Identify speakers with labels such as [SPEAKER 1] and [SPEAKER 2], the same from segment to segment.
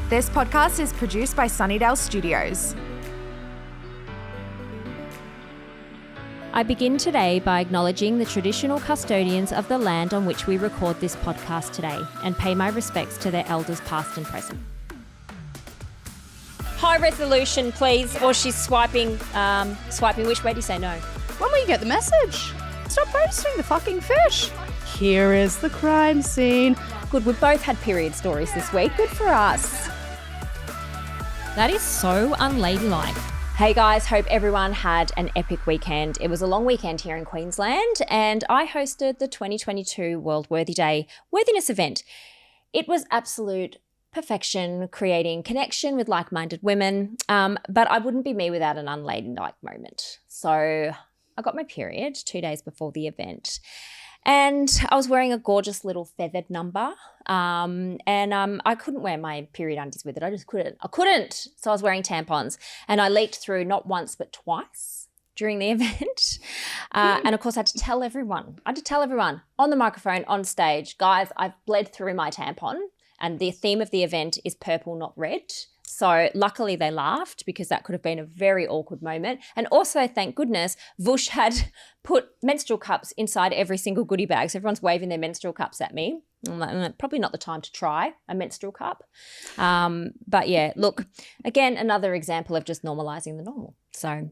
[SPEAKER 1] This podcast is produced by Sunnydale Studios.
[SPEAKER 2] I begin today by acknowledging the traditional custodians of the land on which we record this podcast today and pay my respects to their elders past and present. High resolution, please. Or she's swiping. Which way do you say no?
[SPEAKER 3] When will you get the message? Stop posting the fucking fish. Here is the crime scene.
[SPEAKER 2] Good, we've both had period stories this week. Good for us. That is so unladylike. Hey guys, hope everyone had an epic weekend. It was a long weekend here in Queensland and I hosted the 2022 World Worthy Day Worthiness event. It was absolute perfection, creating connection with like-minded women, but I wouldn't be me without an unladylike moment. So I got my period 2 days before the event. And I was wearing a gorgeous little feathered number and I couldn't wear my period undies with it. I just couldn't. So I was wearing tampons and I leaked through not once but twice during the event. And, of course, I had to tell everyone on the microphone, on stage, guys, I've bled through my tampon and the theme of the event is purple, not red. So luckily they laughed because that could have been a very awkward moment. And also, thank goodness, Vush had put menstrual cups inside every single goodie bag. So everyone's waving their menstrual cups at me. I'm like, probably not the time to try a menstrual cup. But yeah, look, again, another example of just normalising the normal. So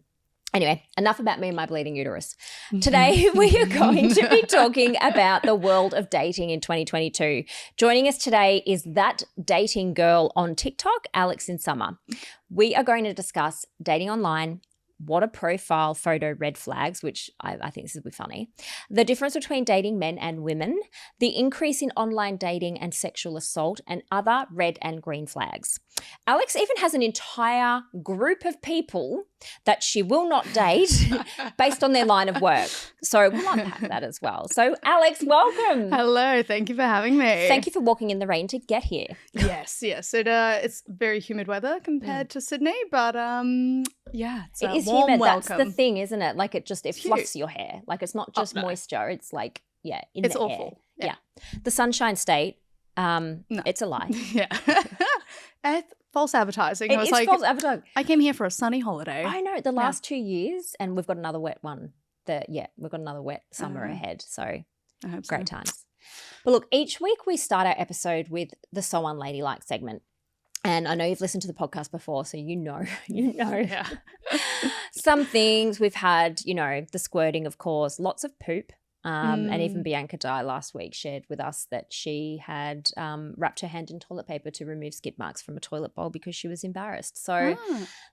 [SPEAKER 2] anyway, enough about me and my bleeding uterus. Today, we are going to be talking about the world of dating in 2022. Joining us today is that dating girl on TikTok, Alex in Summer. We are going to discuss dating online, what are profile photo red flags, which I think this will be funny, the difference between dating men and women, the increase in online dating and sexual assault, and other red and green flags. Alex even has an entire group of people that she will not date based on their line of work. So we'll unpack that as well. So Alex, welcome.
[SPEAKER 3] Hello, thank you for having me.
[SPEAKER 2] Thank you for walking in the rain to get here.
[SPEAKER 3] Yes. It's very humid weather compared to Sydney, but yeah, it's
[SPEAKER 2] it is
[SPEAKER 3] warm
[SPEAKER 2] humid.
[SPEAKER 3] welcome.
[SPEAKER 2] That's the thing, isn't it? Like it fluffs your hair. Like it's not just moisture. It's like, yeah,
[SPEAKER 3] it's
[SPEAKER 2] the
[SPEAKER 3] awful.
[SPEAKER 2] Hair. Yeah. The Sunshine State, no. It's a lie.
[SPEAKER 3] Yeah. False advertising.
[SPEAKER 2] It is false advertising.
[SPEAKER 3] I came here for a sunny holiday.
[SPEAKER 2] I know. The last 2 years, and we've got another wet one. We've got another wet summer ahead. So
[SPEAKER 3] I hope so.
[SPEAKER 2] Great times. But look, each week we start our episode with the So Unladylike segment. And I know you've listened to the podcast before, so you know.
[SPEAKER 3] Yeah.
[SPEAKER 2] Some things we've had, the squirting, of course, lots of poop. And even Bianca Dye last week shared with us that she had wrapped her hand in toilet paper to remove skid marks from a toilet bowl because she was embarrassed. So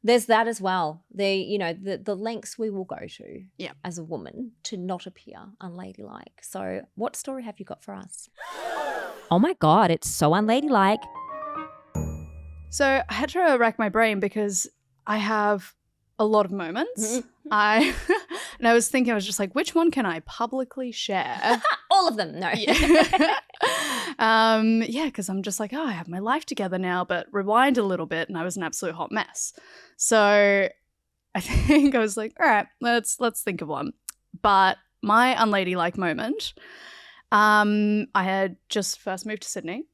[SPEAKER 2] there's that as well. The lengths we will go to as a woman to not appear unladylike. So what story have you got for us? Oh my God, it's so unladylike.
[SPEAKER 3] So I had to rack my brain because I have a lot of moments. I was thinking, I was just like, which one can I publicly share?
[SPEAKER 2] All of them, no.
[SPEAKER 3] Because I'm just like, I have my life together now, but rewind a little bit and I was an absolute hot mess. So I think I was like, all right, let's think of one. But my unladylike moment, I had just first moved to Sydney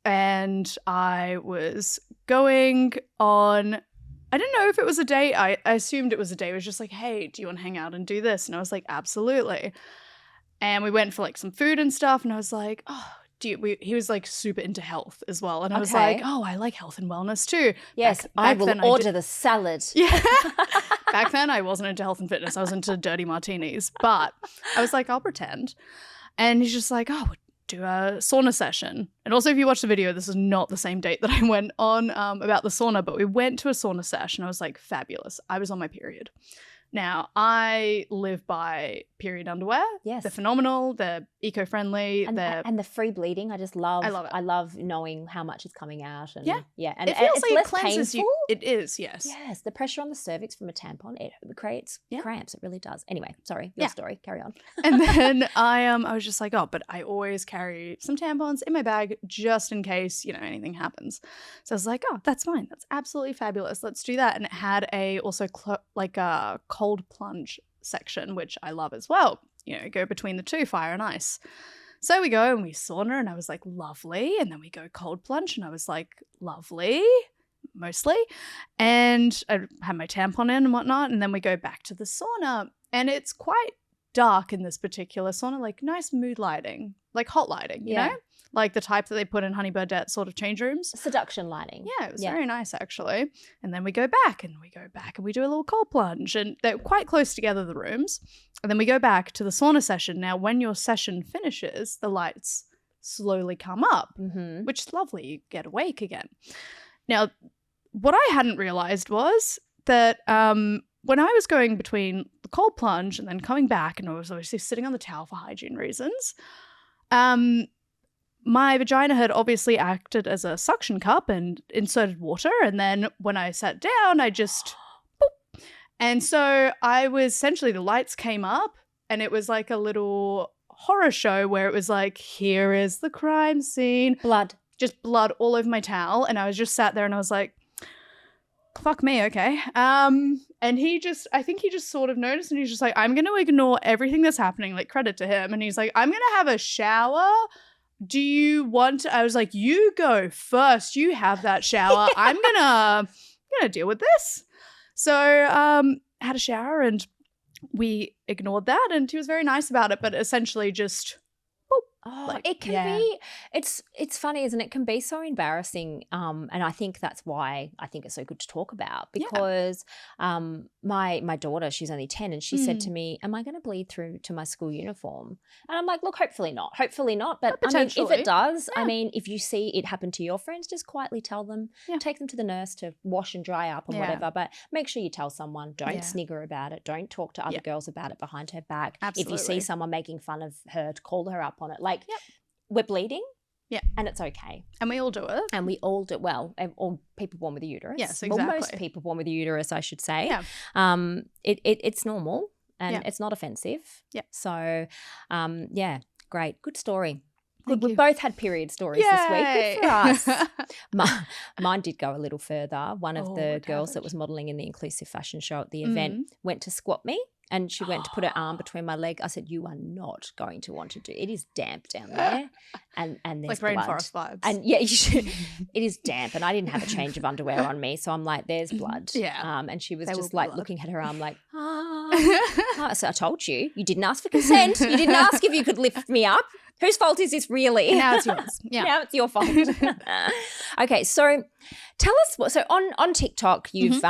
[SPEAKER 3] and I was going on, I didn't know if it was a date. I assumed it was a date. It was just like, hey, do you want to hang out and do this? And I was like, absolutely. And we went for like some food and stuff. And I was like, oh, he was like super into health as well. And I was like, oh, I like health and wellness too.
[SPEAKER 2] Yes, I will order the salad.
[SPEAKER 3] Yeah. Back then I wasn't into health and fitness. I was into dirty martinis. But I was like, I'll pretend. And he's just like, oh, do a sauna session. And also if you watch the video, this is not the same date that I went on about the sauna, but we went to a sauna session. I was like, fabulous. I was on my period. Now, I live by period underwear.
[SPEAKER 2] Yes.
[SPEAKER 3] They're phenomenal. They're eco-friendly.
[SPEAKER 2] And the free bleeding, I just love. I love it. I love knowing how much is coming out. And, yeah. And
[SPEAKER 3] it feels like
[SPEAKER 2] less
[SPEAKER 3] it cleanses
[SPEAKER 2] painful.
[SPEAKER 3] you. It is, yes.
[SPEAKER 2] Yes, the pressure on the cervix from a tampon, it creates cramps. It really does. Anyway, sorry, your story. Carry on.
[SPEAKER 3] And then I was just like, oh, but I always carry some tampons in my bag just in case, anything happens. So I was like, oh, that's fine. That's absolutely fabulous. Let's do that. And it had a cold plunge section, which I love as well. Go between the two, fire and ice. So we go and we sauna and I was like, lovely. And then we go cold plunge and I was like, lovely, mostly. And I had my tampon in and whatnot. And then we go back to the sauna and it's quite dark in this particular sauna, like nice mood lighting, like hot lighting, you know? Like the type that they put in Honey Birdette sort of change rooms.
[SPEAKER 2] Seduction lighting.
[SPEAKER 3] Yeah, it was very nice actually. And then we go back and we do a little cold plunge and they're quite close together, the rooms. And then we go back to the sauna session. Now, when your session finishes, the lights slowly come up, which is lovely. You get awake again. Now, what I hadn't realized was that when I was going between the cold plunge and then coming back, and I was obviously sitting on the towel for hygiene reasons, my vagina had obviously acted as a suction cup and inserted water. And then when I sat down, I just boop. And so I was essentially, the lights came up and it was like a little horror show where it was like, here is the crime scene.
[SPEAKER 2] Blood.
[SPEAKER 3] Just blood all over my towel. And I was just sat there and I was like, fuck me, okay. And I think he just sort of noticed and he's just like, I'm going to ignore everything that's happening, like credit to him. And he's like, I'm going to have a shower. Do you want to? I was like, you go first. You have that shower. I'm gonna deal with this. So had a shower and we ignored that and he was very nice about it, but essentially just
[SPEAKER 2] it can be, it's funny, isn't it? It can be so embarrassing. And I think that's why I think it's so good to talk about because my daughter, she's only 10 and she said to me, am I going to bleed through to my school uniform? And I'm like, look, hopefully not. But I mean, if it does, I mean, if you see it happen to your friends, just quietly tell them, take them to the nurse to wash and dry up and whatever, but make sure you tell someone, don't snigger about it. Don't talk to other girls about it behind her back.
[SPEAKER 3] Absolutely.
[SPEAKER 2] If you see someone making fun of her, to call her up on it. Like, we're bleeding. Yeah. And it's okay.
[SPEAKER 3] And we all do it.
[SPEAKER 2] And we all do, well, all people born with a uterus.
[SPEAKER 3] Yes, exactly.
[SPEAKER 2] Well, most people born with a uterus, I should say. Yeah. It's normal and it's not offensive. Yeah. So, great. Good story. Good. We both had period stories this week. Good for us. Mine did go a little further. One of the girls that was modelling in the inclusive fashion show at the event went to squat me. And she went to put her arm between my leg. I said, you are not going to want to do it. It is damp down there. And there's
[SPEAKER 3] like
[SPEAKER 2] blood.
[SPEAKER 3] Rainforest vibes.
[SPEAKER 2] And you should, it is damp. And I didn't have a change of underwear on me. So I'm like, there's blood.
[SPEAKER 3] Yeah.
[SPEAKER 2] And she was just like looking at her arm like, So I told you, you didn't ask for consent. You didn't ask if you could lift me up. Whose fault is this really?
[SPEAKER 3] Now it's yours. Yeah.
[SPEAKER 2] Now it's your fault. Okay, so tell us what. So on TikTok, you've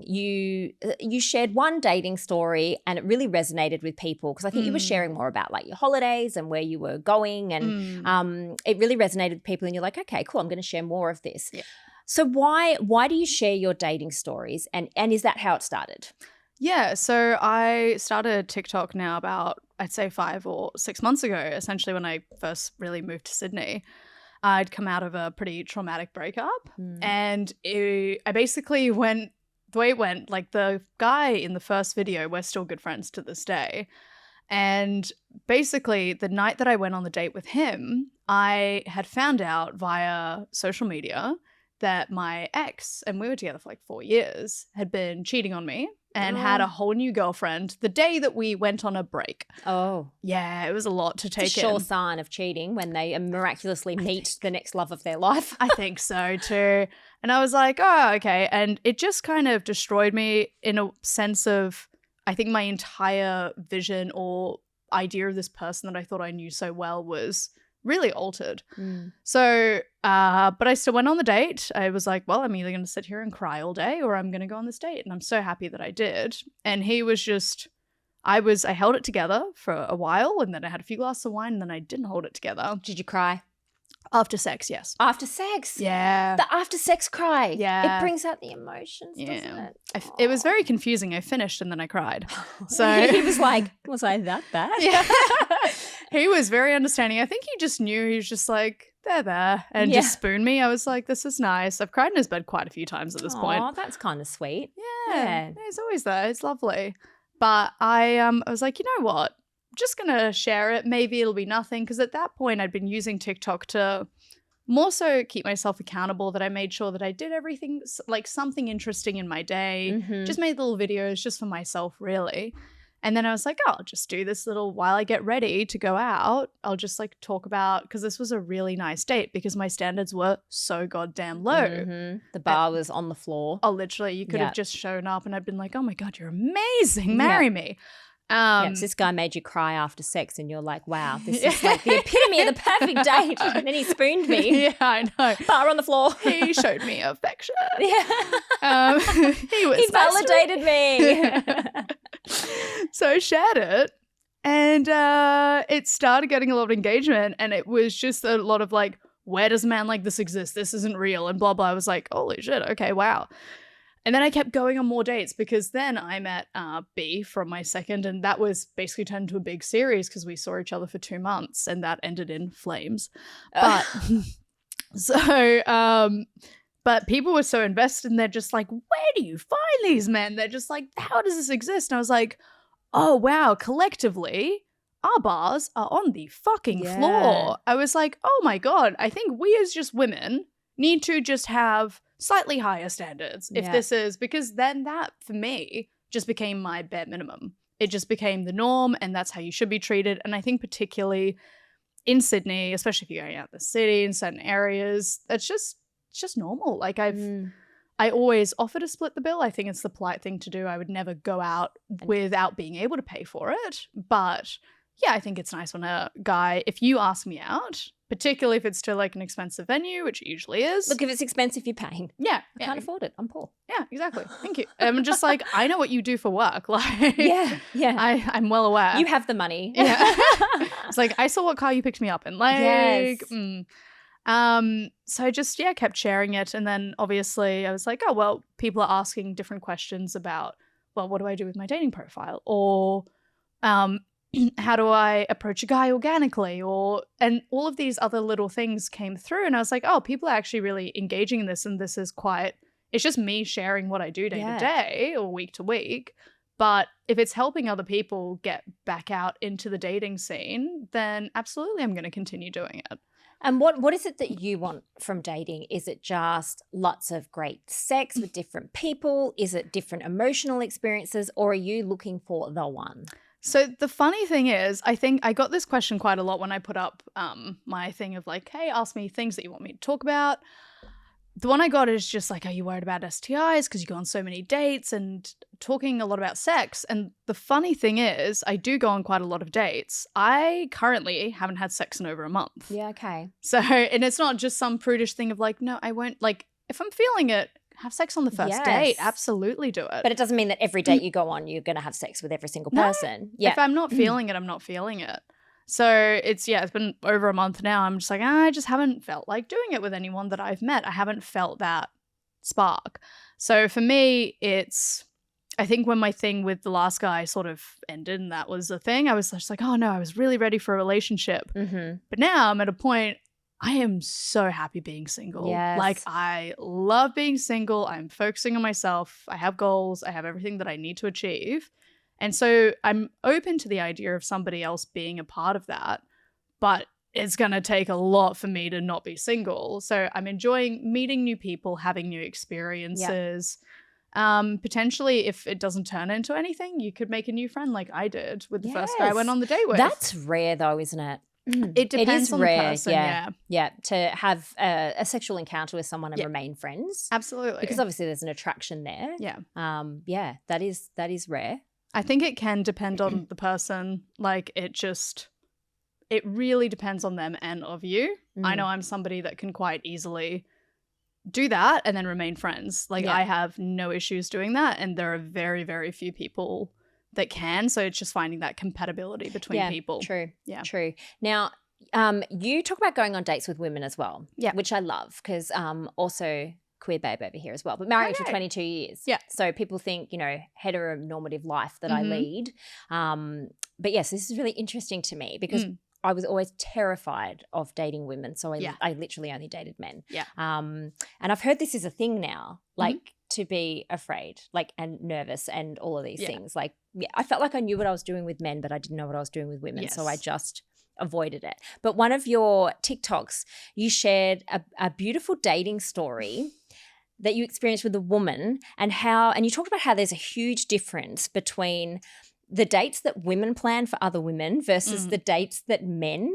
[SPEAKER 2] you shared one dating story, and it really resonated with people because I think you were sharing more about like your holidays and where you were going, and it really resonated with people. And you're like, okay, cool, I'm going to share more of this. Yeah. So why do you share your dating stories, and is that how it started?
[SPEAKER 3] Yeah, so I started TikTok now about, I'd say 5 or 6 months ago, essentially when I first really moved to Sydney. I'd come out of a pretty traumatic breakup and I basically went, the way it went, like the guy in the first video, we're still good friends to this day. And basically the night that I went on the date with him, I had found out via social media that my ex, and we were together for like 4 years, had been cheating on me and had a whole new girlfriend the day that we went on a break. Oh. Yeah, it was a lot to take in.
[SPEAKER 2] It's a sure sign of cheating when they miraculously meet the next love of their life.
[SPEAKER 3] I think so too. And I was like, oh, okay. And it just kind of destroyed me in a sense of, I think my entire vision or idea of this person that I thought I knew so well was really altered. So, but I still went on the date. I was like, well, I'm either going to sit here and cry all day or I'm going to go on this date. And I'm so happy that I did. And he was just, I held it together for a while and then I had a few glasses of wine and then I didn't hold it together.
[SPEAKER 2] Did you cry?
[SPEAKER 3] After sex, yes.
[SPEAKER 2] After sex?
[SPEAKER 3] Yeah.
[SPEAKER 2] The after sex cry.
[SPEAKER 3] Yeah.
[SPEAKER 2] It brings out the emotions, doesn't it?
[SPEAKER 3] It was very confusing. I finished and then I cried. So
[SPEAKER 2] he was like, was I that bad?
[SPEAKER 3] Yeah. He was very understanding. I think he just knew. He was just like, there, and just spooned me. I was like, this is nice. I've cried in his bed quite a few times at this point.
[SPEAKER 2] Oh, that's kind of sweet.
[SPEAKER 3] Yeah. He's always there. It's lovely. But I was like, you know what? I'm just going to share it. Maybe it'll be nothing. Because at that point, I'd been using TikTok to more so keep myself accountable, that I made sure that I did everything, like something interesting in my day. Just made little videos just for myself, really. And then I was like, oh, I'll just do this little while I get ready to go out. I'll just like talk about, because this was a really nice date because my standards were so goddamn low.
[SPEAKER 2] Mm-hmm. The bar was on the floor.
[SPEAKER 3] Oh, literally, you could have just shown up and I'd been like, oh my God, you're amazing. Marry me.
[SPEAKER 2] So this guy made you cry after sex and you're like, wow, this is like the epitome of the perfect date. And then he spooned me.
[SPEAKER 3] Yeah, I know.
[SPEAKER 2] Bar on the floor.
[SPEAKER 3] He showed me affection.
[SPEAKER 2] Yeah.
[SPEAKER 3] He
[SPEAKER 2] validated me.
[SPEAKER 3] So I shared it and it started getting a lot of engagement, and it was just a lot of like, where does a man like this exist? This isn't real and blah, blah. I was like, holy shit, okay, wow. And then I kept going on more dates because then I met B from my second, and that was basically turned into a big series because we saw each other for 2 months and that ended in flames. But but people were so invested and they're just like, where do you find these men? They're just like, how does this exist? And I was like, oh, wow, collectively, our bars are on the fucking floor. I was like, oh my God, I think we as just women need to just have slightly higher standards if this is, because then that for me just became my bare minimum. It just became the norm and that's how you should be treated. And I think particularly in Sydney, especially if you're going out the city in certain areas, it's just normal. Like I always offer to split the bill. I think it's the polite thing to do. I would never go out without being able to pay for it. But yeah, I think it's nice when a guy, if you ask me out, particularly if it's to like an expensive venue, which it usually is.
[SPEAKER 2] Look, if it's expensive, you're paying.
[SPEAKER 3] Yeah.
[SPEAKER 2] I can't afford it. I'm poor.
[SPEAKER 3] Yeah, exactly. Thank you. I'm just like, I know what you do for work. Like,
[SPEAKER 2] yeah.
[SPEAKER 3] I'm well aware.
[SPEAKER 2] You have the money.
[SPEAKER 3] Yeah. It's like, I saw what car you picked me up in. Like, so I just, kept sharing it. And then obviously I was like, oh, well, people are asking different questions about, well, what do I do with my dating profile? Or, how do I approach a guy organically? And all of these other little things came through and I was like, oh, people are actually really engaging in this, and this is it's just me sharing what I do day to day or week to week. But if it's helping other people get back out into the dating scene, then absolutely I'm going to continue doing it.
[SPEAKER 2] And what is it that you want from dating? Is it just lots of great sex with different people? Is it different emotional experiences, or are you looking for the one?
[SPEAKER 3] So the funny thing is, I think I got this question quite a lot when I put up my thing of like, hey, ask me things that you want me to talk about. The one I got is just like, are you worried about STIs because you go on so many dates, and talking a lot about sex. And the funny thing is, I do go on quite a lot of dates. I currently haven't had sex in over a month.
[SPEAKER 2] Yeah, okay.
[SPEAKER 3] So, and it's not just some prudish thing of like, no, I won't, like, if I'm feeling it, have sex on the first date. Absolutely do it.
[SPEAKER 2] But it doesn't mean that every date you go on, you're going to have sex with every single person.
[SPEAKER 3] Yeah. If I'm not feeling it, I'm not feeling it. So it's been over a month now. I'm just like, I just haven't felt like doing it with anyone that I've met. I haven't felt that spark. So for me, I think when my thing with the last guy sort of ended and that was the thing, I was just like, oh no, I was really ready for a relationship. Mm-hmm. But now I'm at a point, I am so happy being single.
[SPEAKER 2] Yes.
[SPEAKER 3] Like, I love being single. I'm focusing on myself. I have goals. I have everything that I need to achieve. And so I'm open to the idea of somebody else being a part of that. But it's going to take a lot for me to not be single. So I'm enjoying meeting new people, having new experiences. Yep. Potentially, if it doesn't turn into anything, you could make a new friend like I did with the first guy I went on the date with.
[SPEAKER 2] That's rare though, isn't it?
[SPEAKER 3] It depends on rare, the person,
[SPEAKER 2] yeah. To have a sexual encounter with someone and remain friends.
[SPEAKER 3] Absolutely.
[SPEAKER 2] Because obviously there's an attraction there.
[SPEAKER 3] Yeah.
[SPEAKER 2] That is rare.
[SPEAKER 3] I think it can depend on the person. Like, it really depends on them and of you. I know I'm somebody that can quite easily do that and then remain friends. Like, I have no issues doing that, and there are very, very few people that can. So it's just finding that compatibility between people.
[SPEAKER 2] True.
[SPEAKER 3] Yeah.
[SPEAKER 2] True. Now, you talk about going on dates with women as well. Yeah. Which I love, because also queer babe over here as well, but married for 22 years.
[SPEAKER 3] Yeah.
[SPEAKER 2] So people think, heteronormative life that I lead. But yes, this is really interesting to me because I was always terrified of dating women. So I literally only dated men.
[SPEAKER 3] Yeah.
[SPEAKER 2] And I've heard this is a thing now, like to be afraid, like, and nervous and all of these things. Like, I felt like I knew what I was doing with men, but I didn't know what I was doing with women. Yes. So I just avoided it. But one of your TikToks, you shared a beautiful dating story that you experienced with a woman, and you talked about how there's a huge difference between the dates that women plan for other women versus the dates that men,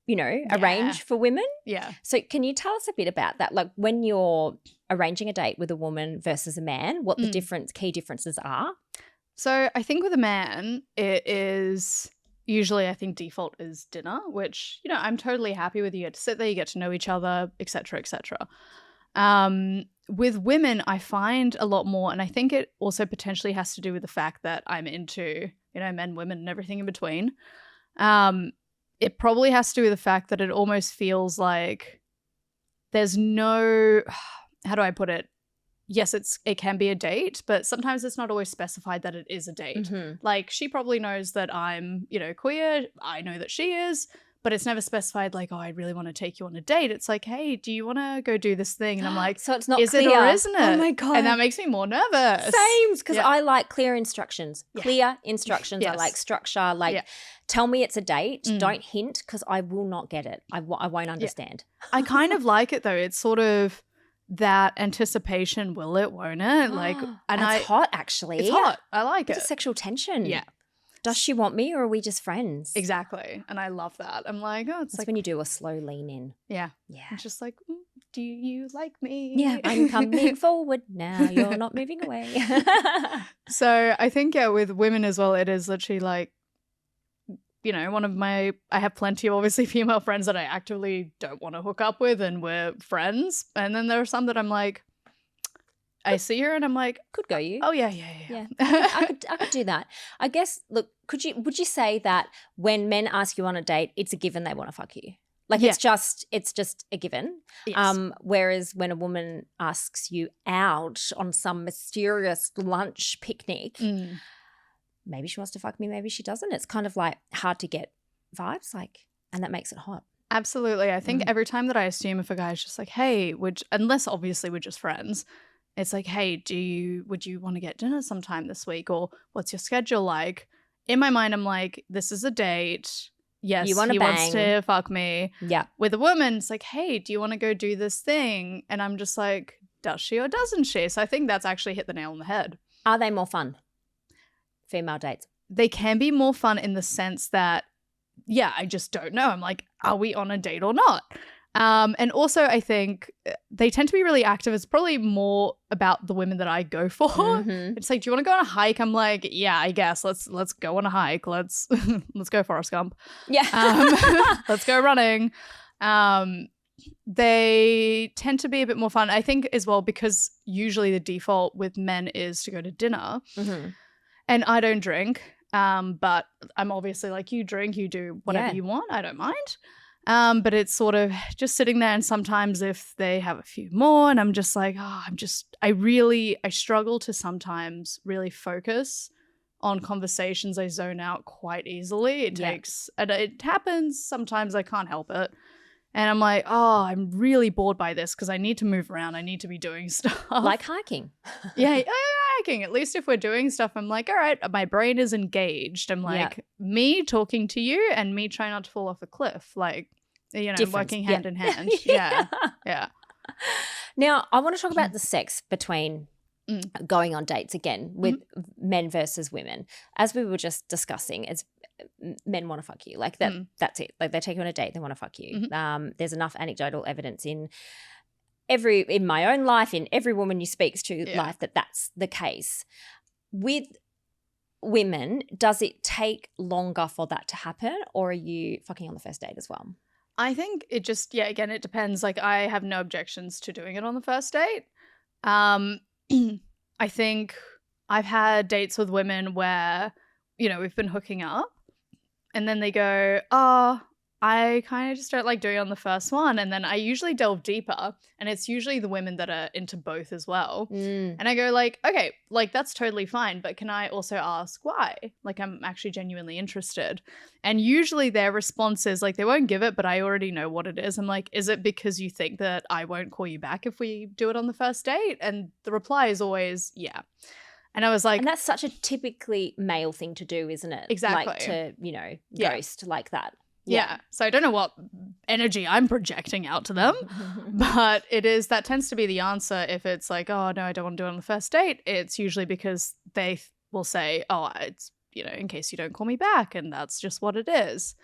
[SPEAKER 2] arrange for women.
[SPEAKER 3] Yeah.
[SPEAKER 2] So can you tell us a bit about that? Like when you're arranging a date with a woman versus a man, what the key differences are?
[SPEAKER 3] So I think with a man, it is usually, I think default is dinner, which, I'm totally happy with. You get to sit there, you get to know each other, et cetera, et cetera. With women, I find a lot more, and I think it also potentially has to do with the fact that I'm into, men, women, and everything in between. It probably has to do with the fact that it almost feels like there's no, how do I put it? Yes, it can be a date, but sometimes it's not always specified that it is a date.
[SPEAKER 2] Mm-hmm.
[SPEAKER 3] Like she probably knows that I'm, queer. I know that she is, but it's never specified like, oh, I really want to take you on a date. It's like, hey, do you want to go do this thing? And I'm like,
[SPEAKER 2] so it's not
[SPEAKER 3] is
[SPEAKER 2] clear.
[SPEAKER 3] it or isn't it?
[SPEAKER 2] Oh my God.
[SPEAKER 3] And that makes me more nervous.
[SPEAKER 2] Same, because I like clear instructions.
[SPEAKER 3] Yeah.
[SPEAKER 2] Clear instructions.
[SPEAKER 3] Yes.
[SPEAKER 2] I like structure. Like, tell me it's a date. Don't hint, because I will not get it. I won't understand.
[SPEAKER 3] I kind of like it though. It's sort of that anticipation, will it, won't it? Like, and
[SPEAKER 2] it's hot actually.
[SPEAKER 3] It's hot. I like
[SPEAKER 2] Bit
[SPEAKER 3] it.
[SPEAKER 2] of sexual tension.
[SPEAKER 3] Yeah.
[SPEAKER 2] Does she want me or are we just friends?
[SPEAKER 3] Exactly. And I love that. I'm like, oh, it's
[SPEAKER 2] That's
[SPEAKER 3] like
[SPEAKER 2] when you do a slow lean in.
[SPEAKER 3] Yeah.
[SPEAKER 2] Yeah.
[SPEAKER 3] It's just like, do you like me?
[SPEAKER 2] Yeah. I'm coming forward now. You're not moving away.
[SPEAKER 3] So I think, with women as well, it is literally like, I have plenty of obviously female friends that I actively don't want to hook up with and we're friends. And then there are some that I'm like, I see her and I'm like,
[SPEAKER 2] could go you.
[SPEAKER 3] Oh yeah.
[SPEAKER 2] I could do that. I guess, look, would you say that when men ask you on a date, it's a given they want to fuck you? Like it's just a given.
[SPEAKER 3] Yes.
[SPEAKER 2] Whereas when a woman asks you out on some mysterious lunch picnic, maybe she wants to fuck me, maybe she doesn't. It's kind of like hard to get vibes, and that makes it hot.
[SPEAKER 3] Absolutely. I think every time that I assume if a guy's just like, hey, unless obviously we're just friends, it's like, hey, would you want to get dinner sometime this week? Or what's your schedule like? In my mind, I'm like, this is a date. Yes, he wants to fuck me.
[SPEAKER 2] Yeah.
[SPEAKER 3] With a woman, it's like, hey, do you want to go do this thing? And I'm just like, does she or doesn't she? So I think that's actually hit the nail on the head.
[SPEAKER 2] Are they more fun? Female dates?
[SPEAKER 3] They can be more fun in the sense that, I just don't know. I'm like, are we on a date or not? And also I think they tend to be really active. It's probably more about the women that I go for. It's like, do you want to go on a hike? I'm like, yeah, I guess let's go on a hike. Let's go Forrest Gump.
[SPEAKER 2] Yeah.
[SPEAKER 3] Let's go running. They tend to be a bit more fun, I think, as well, because usually the default with men is to go to dinner. And I don't drink, but I'm obviously like, you drink, you do whatever you want. I don't mind. But it's sort of just sitting there, and sometimes if they have a few more and I'm just like, I struggle to sometimes really focus on conversations. I zone out quite easily. And it happens sometimes, I can't help it. And I'm like, I'm really bored by this because I need to move around. I need to be doing stuff.
[SPEAKER 2] Like hiking.
[SPEAKER 3] Hiking. At least if we're doing stuff, I'm like, all right, my brain is engaged. I'm like, me talking to you and me trying not to fall off a cliff. Like,
[SPEAKER 2] Difference.
[SPEAKER 3] Working hand in hand. Yeah.
[SPEAKER 2] Now, I want to talk about the sex between going on dates again with men versus women. As we were just discussing, it's men want to fuck you. Like that's it. Like they take you on a date, they want to fuck you. There's enough anecdotal evidence in my own life, in every woman you speak to life, that's the case. With women, does it take longer for that to happen, or are you fucking on the first date as well?
[SPEAKER 3] I think it just, again, it depends. Like I have no objections to doing it on the first date. I think I've had dates with women where, we've been hooking up and then they go, I kind of just don't like doing it on the first one. And then I usually delve deeper, and it's usually the women that are into both as well. And I go like, okay, like that's totally fine, but can I also ask why? Like I'm actually genuinely interested. And usually their response is like, they won't give it, but I already know what it is. I'm like, is it because you think that I won't call you back if we do it on the first date? And the reply is always, yeah. And I was like,
[SPEAKER 2] and that's such a typically male thing to do, isn't it?
[SPEAKER 3] Exactly.
[SPEAKER 2] Like to, ghost like that.
[SPEAKER 3] Yeah. So I don't know what energy I'm projecting out to them, but that tends to be the answer. If it's like, oh no, I don't want to do it on the first date, it's usually because they will say, oh, it's, in case you don't call me back, and that's just what it is.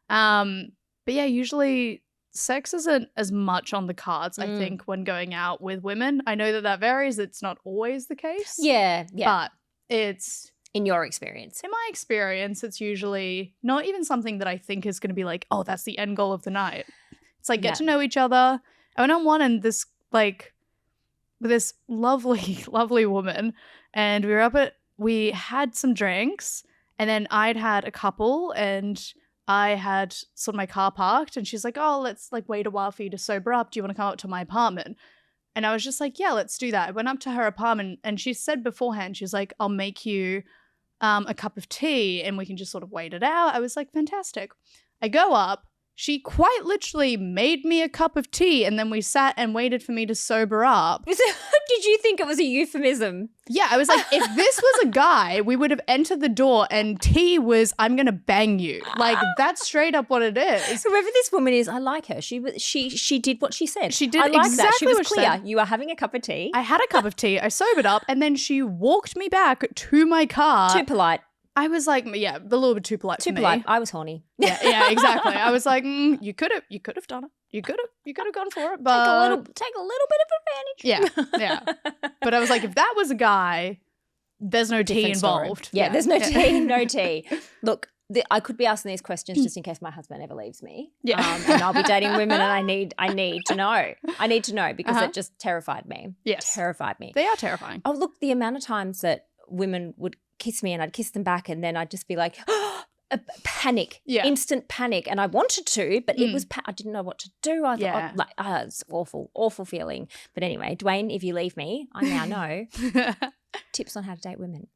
[SPEAKER 3] But yeah, usually sex isn't as much on the cards, I think, when going out with women. I know that varies. It's not always the case.
[SPEAKER 2] Yeah.
[SPEAKER 3] But it's...
[SPEAKER 2] In your experience?
[SPEAKER 3] In my experience, it's usually not even something that I think is going to be like, oh, that's the end goal of the night. It's like, get to know each other. I went on one and this, like, with this lovely, lovely woman, and we had some drinks, and then I'd had a couple, and I had sort of my car parked, and she's like, oh, let's like wait a while for you to sober up. Do you want to come up to my apartment? And I was just like, yeah, let's do that. I went up to her apartment, and she said beforehand, she was like, I'll make you a cup of tea and we can just sort of wait it out. I was like, fantastic. I go up. She quite literally made me a cup of tea, and then we sat and waited for me to sober up.
[SPEAKER 2] Did you think it was a euphemism?
[SPEAKER 3] Yeah, I was like, if this was a guy, we would have entered the door and tea was, I'm going to bang you. Like, that's straight up what it is.
[SPEAKER 2] Whoever this woman is, I like her. She did what she said.
[SPEAKER 3] She did
[SPEAKER 2] I like
[SPEAKER 3] exactly
[SPEAKER 2] that. She was
[SPEAKER 3] what she
[SPEAKER 2] clear.
[SPEAKER 3] said.
[SPEAKER 2] You are having a cup of tea.
[SPEAKER 3] I had a cup of tea. I sobered up, and then she walked me back to my car.
[SPEAKER 2] Too polite.
[SPEAKER 3] I was like, yeah, a little bit too polite for me.
[SPEAKER 2] Too polite. I was horny.
[SPEAKER 3] Yeah, exactly. I was like, you could have done it. You could have gone for it, but
[SPEAKER 2] take a little bit of advantage.
[SPEAKER 3] Yeah. But I was like, if that was a guy, there's no tea involved.
[SPEAKER 2] Yeah, there's no tea, no tea. Look, I could be asking these questions just in case my husband ever leaves me.
[SPEAKER 3] Yeah.
[SPEAKER 2] And I'll be dating women, and I need to know. I need to know because it just terrified me.
[SPEAKER 3] Yes.
[SPEAKER 2] Terrified me.
[SPEAKER 3] They are terrifying.
[SPEAKER 2] Oh, look, the amount of times that women would kiss me and I'd kiss them back, and then I'd just be like, a panic, instant panic. And I wanted to, but it was, I didn't know what to do. I thought, it's awful feeling. But anyway, Dwayne, if you leave me, I now know tips on how to date women.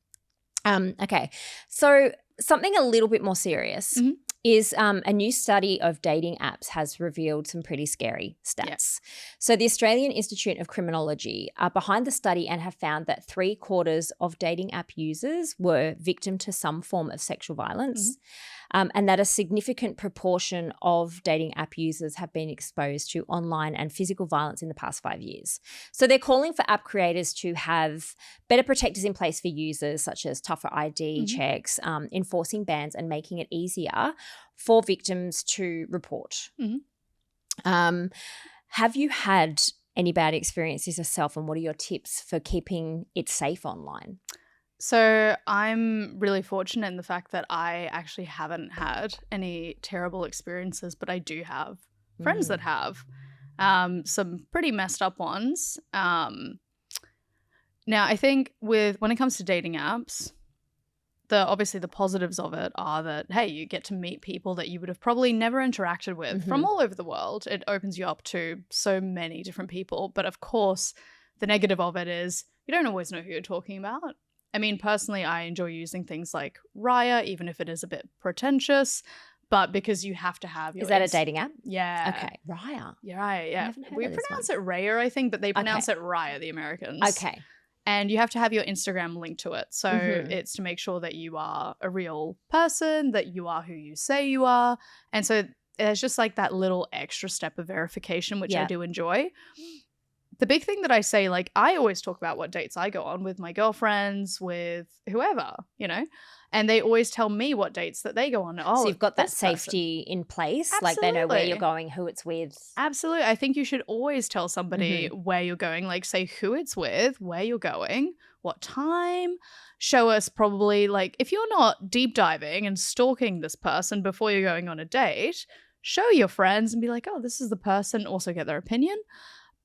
[SPEAKER 2] Okay. So something a little bit more serious is a new study of dating apps has revealed some pretty scary stats. Yep. So the Australian Institute of Criminology are behind the study and have found that 3/4 of dating app users were victim to some form of sexual violence, and that a significant proportion of dating app users have been exposed to online and physical violence in the past 5 years. So they're calling for app creators to have better protectors in place for users, such as tougher ID checks, enforcing bans, and making it easier for victims to report. Have you had any bad experiences yourself, and what are your tips for keeping it safe online?
[SPEAKER 3] So I'm really fortunate in the fact that I actually haven't had any terrible experiences, but I do have friends that have some pretty messed up ones. Now, I think when it comes to dating apps, obviously the positives of it are that, hey, you get to meet people that you would have probably never interacted with from all over the world. It opens you up to so many different people. But of course, the negative of it is you don't always know who you're talking about. I mean, personally, I enjoy using things like Raya, even if it is a bit pretentious, but because you have to have your...
[SPEAKER 2] Is that a dating app?
[SPEAKER 3] Yeah.
[SPEAKER 2] Okay. Raya.
[SPEAKER 3] Yeah, Raya, yeah. We pronounce it Raya, I think, but they pronounce it Raya, the Americans.
[SPEAKER 2] Okay.
[SPEAKER 3] And you have to have your Instagram linked to it. So it's to make sure that you are a real person, that you are who you say you are. And so there's just like that little extra step of verification, which I do enjoy. The big thing that I say, like, I always talk about what dates I go on with my girlfriends, with whoever, and they always tell me what dates that they go on. Oh,
[SPEAKER 2] so you've got that safety in place.
[SPEAKER 3] Absolutely.
[SPEAKER 2] Like they know where you're going, who it's with.
[SPEAKER 3] Absolutely. I think you should always tell somebody where you're going, like say who it's with, where you're going, what time. Show us probably, like, if you're not deep diving and stalking this person before you're going on a date, show your friends and be like, oh, this is the person, also get their opinion.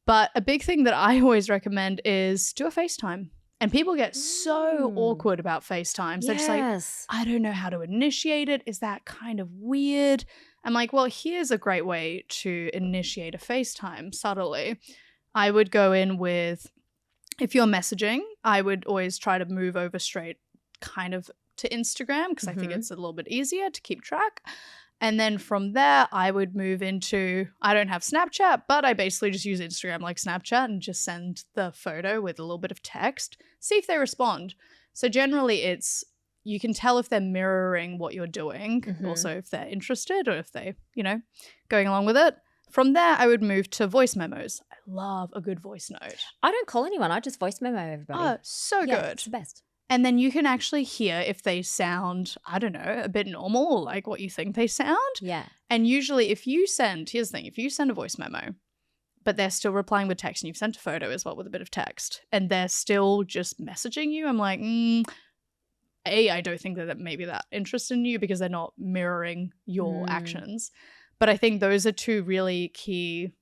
[SPEAKER 3] But a big thing that I always recommend is do a FaceTime. And people get so awkward about FaceTimes. They're just like, I don't know how to initiate it. Is that kind of weird? I'm like, well, here's a great way to initiate a FaceTime subtly. I would go in with, if you're messaging, I would always try to move over straight kind of to Instagram because I think it's a little bit easier to keep track. And then from there, I would move into, I don't have Snapchat, but I basically just use Instagram like Snapchat and just send the photo with a little bit of text, see if they respond. So generally you can tell if they're mirroring what you're doing, also if they're interested or if they, going along with it. From there, I would move to voice memos. I love a good voice note.
[SPEAKER 2] I don't call anyone. I just voice memo everybody.
[SPEAKER 3] Oh, so good.
[SPEAKER 2] It's the best.
[SPEAKER 3] And then you can actually hear if they sound, I don't know, a bit normal or like what you think they sound.
[SPEAKER 2] Yeah.
[SPEAKER 3] And usually here's the thing, if you send a voice memo, but they're still replying with text and you've sent a photo as well with a bit of text and they're still just messaging you, I'm like, I don't think that maybe that interested in you because they're not mirroring your actions. But I think those are two really key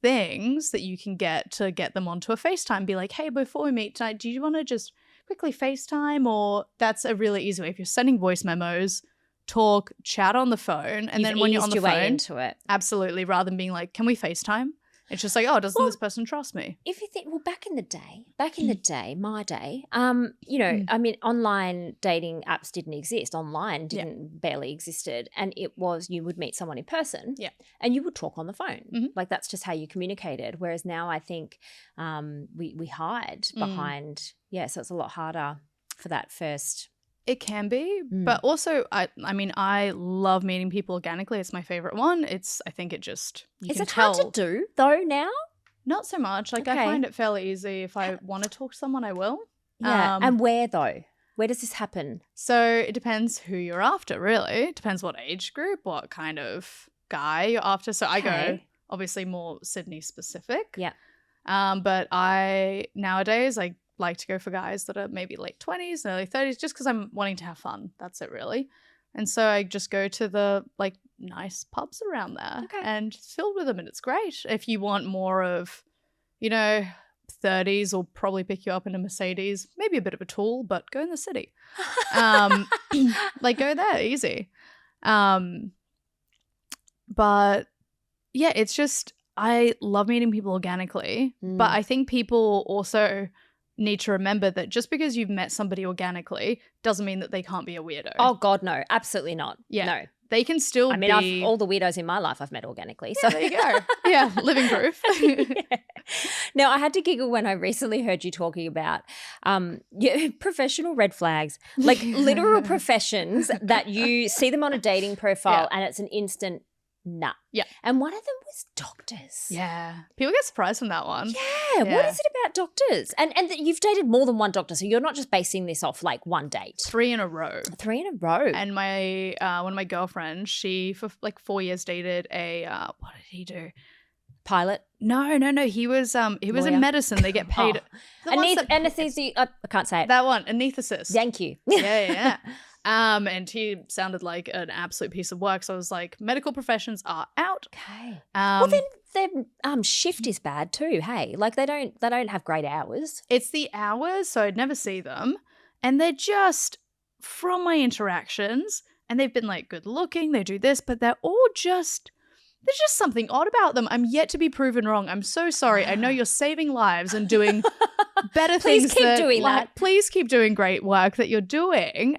[SPEAKER 3] things that you can get to get them onto a FaceTime. Be like, hey, before we meet tonight, do you want to just quickly FaceTime? Or that's a really easy way. If you're sending voice memos, talk, chat on the phone. And then when you're on the phone,
[SPEAKER 2] into it.
[SPEAKER 3] Absolutely. Rather than being like, can we FaceTime? It's just like, oh, doesn't this person trust me?
[SPEAKER 2] If you think, well, back in the day, my day, you know, I mean, online dating apps didn't exist. Online barely existed. And it was, you would meet someone in person and you would talk on the phone. Like that's just how you communicated. Whereas now I think we hide behind, so it's a lot harder for that first.
[SPEAKER 3] It can be, but also, I mean, I love meeting people organically. It's my favorite one. I think it just,
[SPEAKER 2] Is it hard to do though now?
[SPEAKER 3] Not so much. Like I find it fairly easy. If I want to talk to someone, I will.
[SPEAKER 2] Yeah. And where though? Where does this happen?
[SPEAKER 3] So it depends who you're after, really. It depends what age group, what kind of guy you're after. So I go obviously more Sydney specific.
[SPEAKER 2] Yeah.
[SPEAKER 3] But nowadays, like to go for guys that are maybe late 20s, early 30s, just because I'm wanting to have fun. That's it, really. And so I just go to the nice pubs around there and it's filled with them, and it's great. If you want more of, 30s, will probably pick you up in a Mercedes, maybe a bit of a tool, but go in the city. Go there, easy. But yeah, it's just, I love meeting people organically, but I think people also need to remember that just because you've met somebody organically doesn't mean that they can't be a weirdo.
[SPEAKER 2] Oh God, no, absolutely not.
[SPEAKER 3] Yeah.
[SPEAKER 2] No.
[SPEAKER 3] They can still be...
[SPEAKER 2] all the weirdos in my life I've met organically. So
[SPEAKER 3] there you go. Yeah, living proof.
[SPEAKER 2] Now, I had to giggle when I recently heard you talking about professional red flags, like literal professions that you see them on a dating profile and it's an instant nah.
[SPEAKER 3] Yeah.
[SPEAKER 2] And one of them was doctors.
[SPEAKER 3] Yeah. People get surprised from that one.
[SPEAKER 2] Yeah. What is it about doctors? And that you've dated more than one doctor, so you're not just basing this off like one date.
[SPEAKER 3] 3 in a row.
[SPEAKER 2] 3 in a row.
[SPEAKER 3] And my one of my girlfriends, she for 4 years dated a what did he do?
[SPEAKER 2] Pilot?
[SPEAKER 3] No. He was in medicine. They get paid.
[SPEAKER 2] Anesthesia. I can't say it.
[SPEAKER 3] That one, anesthetist.
[SPEAKER 2] Thank you.
[SPEAKER 3] Yeah. And he sounded like an absolute piece of work. So I was like, medical professions are out.
[SPEAKER 2] Okay. Well, then their shift is bad too. Hey, like they don't have great hours.
[SPEAKER 3] It's the hours, so I'd never see them, and they're just from my interactions, and they've been like good looking. They do this, but they're all just. There's just something odd about them. I'm yet to be proven wrong. I'm so sorry. I know you're saving lives and doing better things.
[SPEAKER 2] Please keep doing that.
[SPEAKER 3] Please keep doing great work that you're doing.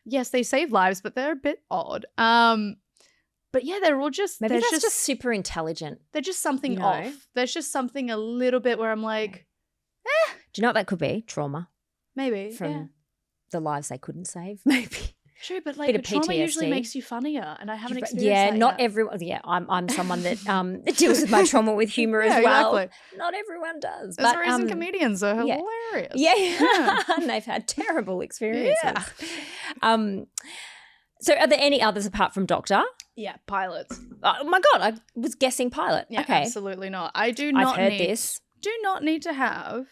[SPEAKER 3] Yes, they save lives, but they're a bit odd. But yeah, they're all just...
[SPEAKER 2] Maybe that's just super intelligent.
[SPEAKER 3] They're just something off. There's just something a little bit where I'm like,
[SPEAKER 2] Do you know what that could be? Trauma.
[SPEAKER 3] Maybe.
[SPEAKER 2] From the lives they couldn't save, maybe.
[SPEAKER 3] True, but like trauma usually makes you funnier, and I haven't experienced that
[SPEAKER 2] not
[SPEAKER 3] yet.
[SPEAKER 2] everyone. Yeah, I'm someone that deals with my trauma with humor as well. Exactly. Not everyone does.
[SPEAKER 3] There's a reason comedians are hilarious.
[SPEAKER 2] Yeah. And they've had terrible experiences. Yeah. So are there any others apart from doctor?
[SPEAKER 3] Yeah, pilots.
[SPEAKER 2] Oh my God, I was guessing pilot.
[SPEAKER 3] Yeah,
[SPEAKER 2] okay.
[SPEAKER 3] Absolutely not. Do not need to have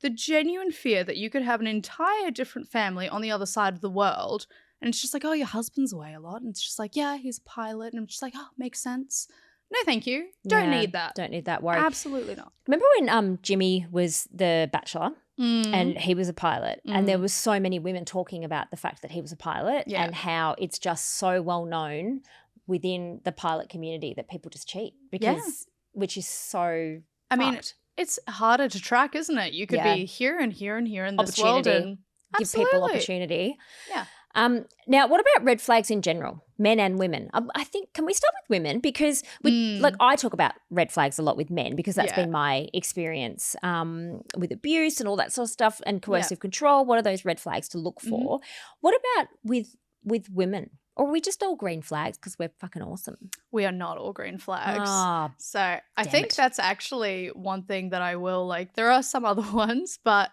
[SPEAKER 3] the genuine fear that you could have an entire different family on the other side of the world. And it's just like, oh, your husband's away a lot. And it's just like, yeah, he's a pilot. And I'm just like, oh, makes sense. No, thank you. Don't need that.
[SPEAKER 2] Don't need that worry.
[SPEAKER 3] Absolutely not.
[SPEAKER 2] Remember when Jimmy was the Bachelor and he was a pilot and there was so many women talking about the fact that he was a pilot and how it's just so well known within the pilot community that people just cheat which is so
[SPEAKER 3] I mean, it's harder to track, isn't it? You could be here and here and here in this world. And
[SPEAKER 2] give people opportunity.
[SPEAKER 3] Yeah.
[SPEAKER 2] Now, what about red flags in general, men and women? I think, can we start with women? Because I talk about red flags a lot with men because that's been my experience with abuse and all that sort of stuff and coercive control. What are those red flags to look for? What about with women? Or are we just all green flags because we're fucking awesome?
[SPEAKER 3] We are not all green flags. So I think that's actually one thing that I will there are some other ones, but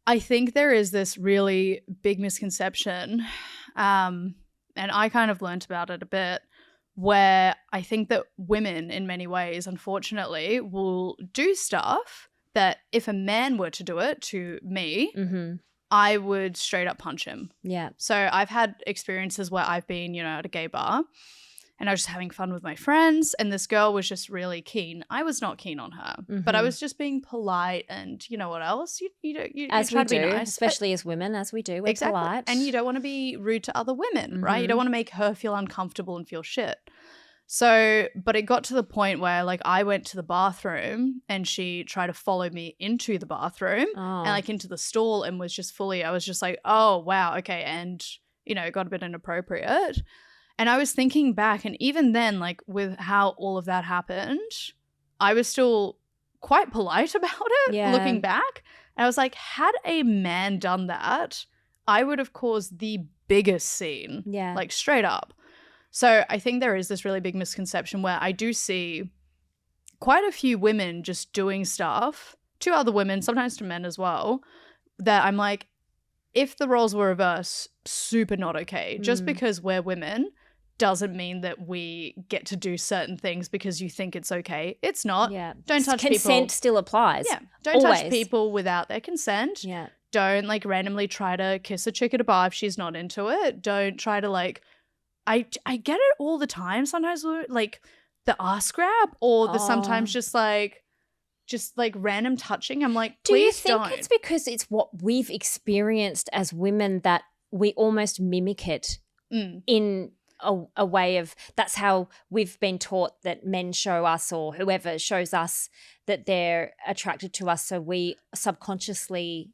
[SPEAKER 3] I think there is this really big misconception, and I kind of learnt about it a bit, where I think that women in many ways, unfortunately, will do stuff that if a man were to do it to me, I would straight up punch him.
[SPEAKER 2] Yeah.
[SPEAKER 3] So I've had experiences where I've been, you know, at a gay bar and I was just having fun with my friends and this girl was just really keen. I was not keen on her, but I was just being polite and you know what else? You
[SPEAKER 2] as
[SPEAKER 3] try
[SPEAKER 2] we
[SPEAKER 3] to be
[SPEAKER 2] do,
[SPEAKER 3] nice,
[SPEAKER 2] especially as women, as we do, we're polite.
[SPEAKER 3] And you don't want to be rude to other women, right? You don't want to make her feel uncomfortable and feel shit. So, but it got to the point where like I went to the bathroom and she tried to follow me into the bathroom and like into the stall and was just fully, I was just like, oh, wow, okay. And, you know, it got a bit inappropriate. And I was thinking back and even then, like with how all of that happened, I was still quite polite about it looking back. And I was like, had a man done that, I would have caused the biggest scene, like straight up. So I think there is this really big misconception where I do see quite a few women just doing stuff to other women, sometimes to men as well, that I'm like, if the roles were reversed, super not okay. Just because we're women doesn't mean that we get to do certain things because you think it's okay. It's not.
[SPEAKER 2] Yeah.
[SPEAKER 3] Don't touch people.
[SPEAKER 2] Consent still applies.
[SPEAKER 3] Yeah. Don't touch people without their consent.
[SPEAKER 2] Yeah.
[SPEAKER 3] Don't like randomly try to kiss a chick at a bar if she's not into it. Don't try to like, I get it all the time. Sometimes like the ass grab or the sometimes just like random touching. I'm like, please don't.
[SPEAKER 2] Do you think it's because it's what we've experienced as women that we almost mimic it in a way of, that's how we've been taught that men show us or whoever shows us that they're attracted to us. So we subconsciously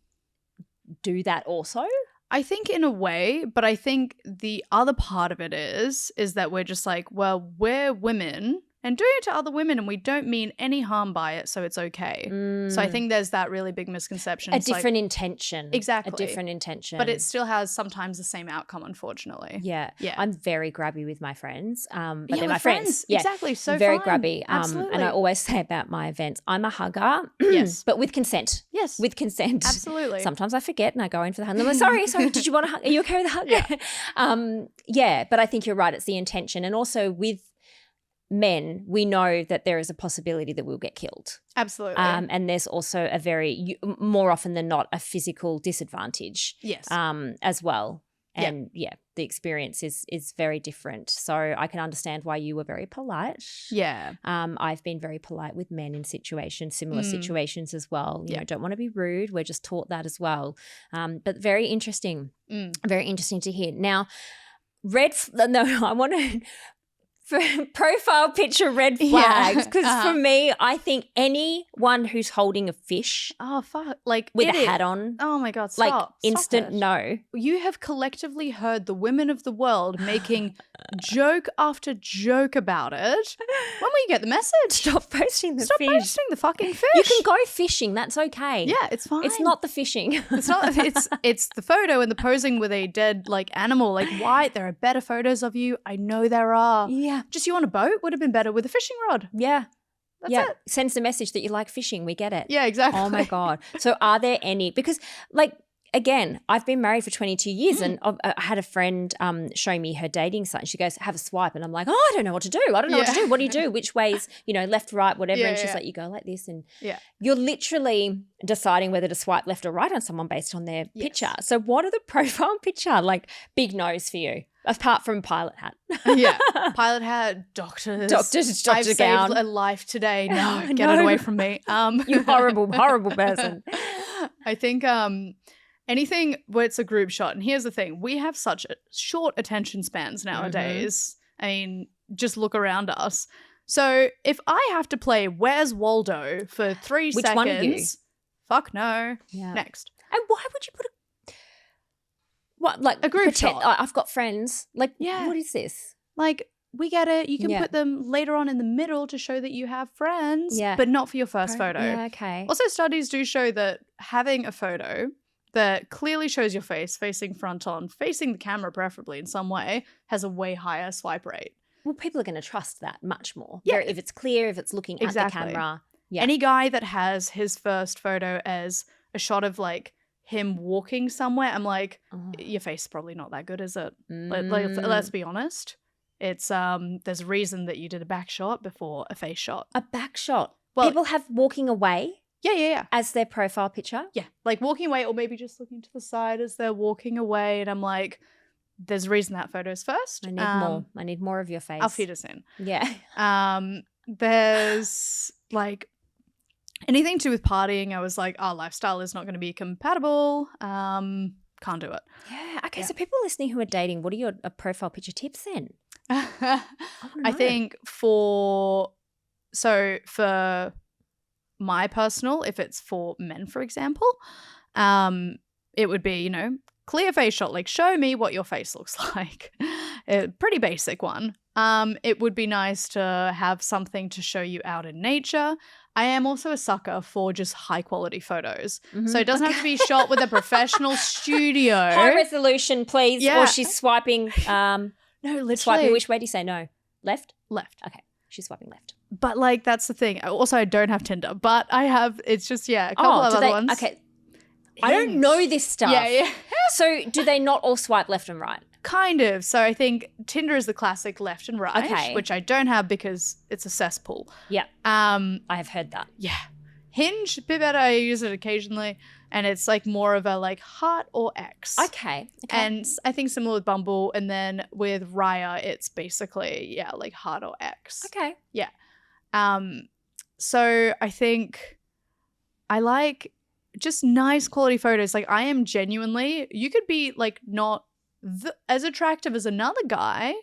[SPEAKER 2] do that also?
[SPEAKER 3] I think in a way, but I think the other part of it is that we're just like, well, we're women and doing it to other women and we don't mean any harm by it, so it's okay. So I think there's that really big misconception.
[SPEAKER 2] A different intention.
[SPEAKER 3] Exactly.
[SPEAKER 2] A different intention.
[SPEAKER 3] But it still has sometimes the same outcome, unfortunately.
[SPEAKER 2] Yeah. I'm very grabby with my friends. But
[SPEAKER 3] yeah,
[SPEAKER 2] they're my friends. Yeah.
[SPEAKER 3] Exactly. So
[SPEAKER 2] very
[SPEAKER 3] fine.
[SPEAKER 2] grabby.
[SPEAKER 3] Absolutely.
[SPEAKER 2] And I always say about my events, I'm a hugger.
[SPEAKER 3] Yes.
[SPEAKER 2] But with consent.
[SPEAKER 3] Yes.
[SPEAKER 2] With consent.
[SPEAKER 3] Absolutely.
[SPEAKER 2] Sometimes I forget and I go in for the hug. I'm like, sorry, did you want a hug? Are you okay with the hug?
[SPEAKER 3] Yeah.
[SPEAKER 2] But I think you're right. It's the intention. And also with men, we know that there is a possibility that we'll get killed.
[SPEAKER 3] Absolutely.
[SPEAKER 2] And there's also a very, more often than not, a physical disadvantage.
[SPEAKER 3] Yes.
[SPEAKER 2] As well. And the experience is very different. So I can understand why you were very polite.
[SPEAKER 3] Yeah.
[SPEAKER 2] I've been very polite with men in situations, similar situations as well. You know, don't want to be rude. We're just taught that as well. But very interesting. Very interesting to hear. Now, I want to profile picture red flags because for me, I think anyone who's holding a fish
[SPEAKER 3] like
[SPEAKER 2] with a hat on,
[SPEAKER 3] oh my God, stop,
[SPEAKER 2] instant no.
[SPEAKER 3] You have collectively heard the women of the world making joke after joke about it. When will you get the message?
[SPEAKER 2] Stop posting the fish.
[SPEAKER 3] Stop posting the fucking fish.
[SPEAKER 2] You can go fishing, that's okay.
[SPEAKER 3] Yeah, it's fine.
[SPEAKER 2] It's not the fishing.
[SPEAKER 3] It's not. It's the photo and the posing with a dead like animal. Like, why? There are better photos of you. I know there are.
[SPEAKER 2] Yeah.
[SPEAKER 3] Just you on a boat would have been better with a fishing rod.
[SPEAKER 2] Yeah.
[SPEAKER 3] That's it.
[SPEAKER 2] Sends the message that you like fishing. We get it.
[SPEAKER 3] Yeah, exactly.
[SPEAKER 2] Oh my God. So are there any, because like, again, I've been married for 22 years and I had a friend show me her dating site and she goes, have a swipe. And I'm like, I don't know what to do. I don't know what to do. What do you do? Which ways, left, right, whatever. And she's like, you go like this. And you're literally deciding whether to swipe left or right on someone based on their picture. So what are the profile picture, like big nose for you? Apart from pilot hat.
[SPEAKER 3] Pilot hat, doctor
[SPEAKER 2] I've
[SPEAKER 3] gown. Saved a life today. No, get it away from me.
[SPEAKER 2] You horrible person.
[SPEAKER 3] I think anything where it's a group shot, and here's the thing, we have such short attention spans nowadays. I mean, just look around us. So if I have to play Where's Waldo for 3 seconds.
[SPEAKER 2] Which one of you?
[SPEAKER 3] Fuck no.
[SPEAKER 2] Yeah.
[SPEAKER 3] Next.
[SPEAKER 2] And why would you put a group shot? I've got friends. Like, what is this?
[SPEAKER 3] Like, we get it. You can put them later on in the middle to show that you have friends, but not for your first photo.
[SPEAKER 2] Yeah, okay.
[SPEAKER 3] Also, studies do show that having a photo that clearly shows your face, facing front on, facing the camera preferably in some way, has a way higher swipe rate.
[SPEAKER 2] Well, people are going to trust that much more.
[SPEAKER 3] Yeah.
[SPEAKER 2] If it's clear, if it's looking at the camera. Yeah.
[SPEAKER 3] Any guy that has his first photo as a shot of like him walking somewhere, I'm like, your face is probably not that good, is it? Let's be honest. It's there's a reason that you did a back shot before a face shot.
[SPEAKER 2] A back shot.
[SPEAKER 3] Well,
[SPEAKER 2] people have walking away.
[SPEAKER 3] Yeah.
[SPEAKER 2] As their profile picture.
[SPEAKER 3] Yeah, like walking away, or maybe just looking to the side as they're walking away, and I'm like, there's a reason that photo's first.
[SPEAKER 2] I need more. I need more of your face.
[SPEAKER 3] I'll feed us in.
[SPEAKER 2] Yeah.
[SPEAKER 3] There's like anything to do with partying. I was like, our lifestyle is not going to be compatible. Can't do it.
[SPEAKER 2] Yeah. Okay. So people listening who are dating, what are your profile picture tips then?
[SPEAKER 3] I think for my personal, if it's for men, for example, it would be, clear face shot, like show me what your face looks like. A pretty basic one. It would be nice to have something to show you out in nature. I am also a sucker for just high quality photos. So it doesn't have to be shot with a professional studio.
[SPEAKER 2] High resolution, please.
[SPEAKER 3] Yeah.
[SPEAKER 2] Or she's swiping.
[SPEAKER 3] No, literally.
[SPEAKER 2] Swiping which way do you say no? Left?
[SPEAKER 3] Left.
[SPEAKER 2] Okay. She's swiping left.
[SPEAKER 3] But like, that's the thing. Also, I don't have Tinder, but I have, it's just, a couple of other ones.
[SPEAKER 2] Okay. I don't know this stuff.
[SPEAKER 3] Yeah.
[SPEAKER 2] So do they not all swipe left and right?
[SPEAKER 3] Kind of. So I think Tinder is the classic left and right, which I don't have because it's a cesspool.
[SPEAKER 2] Yeah. I have heard that.
[SPEAKER 3] Yeah. Hinge, a bit better. I use it occasionally, and it's like more of a like heart or X.
[SPEAKER 2] Okay.
[SPEAKER 3] And I think similar with Bumble, and then with Raya, it's basically like heart or X.
[SPEAKER 2] Okay.
[SPEAKER 3] Yeah. So I think I like just nice quality photos. Like I am genuinely, you could be like not as attractive as another guy,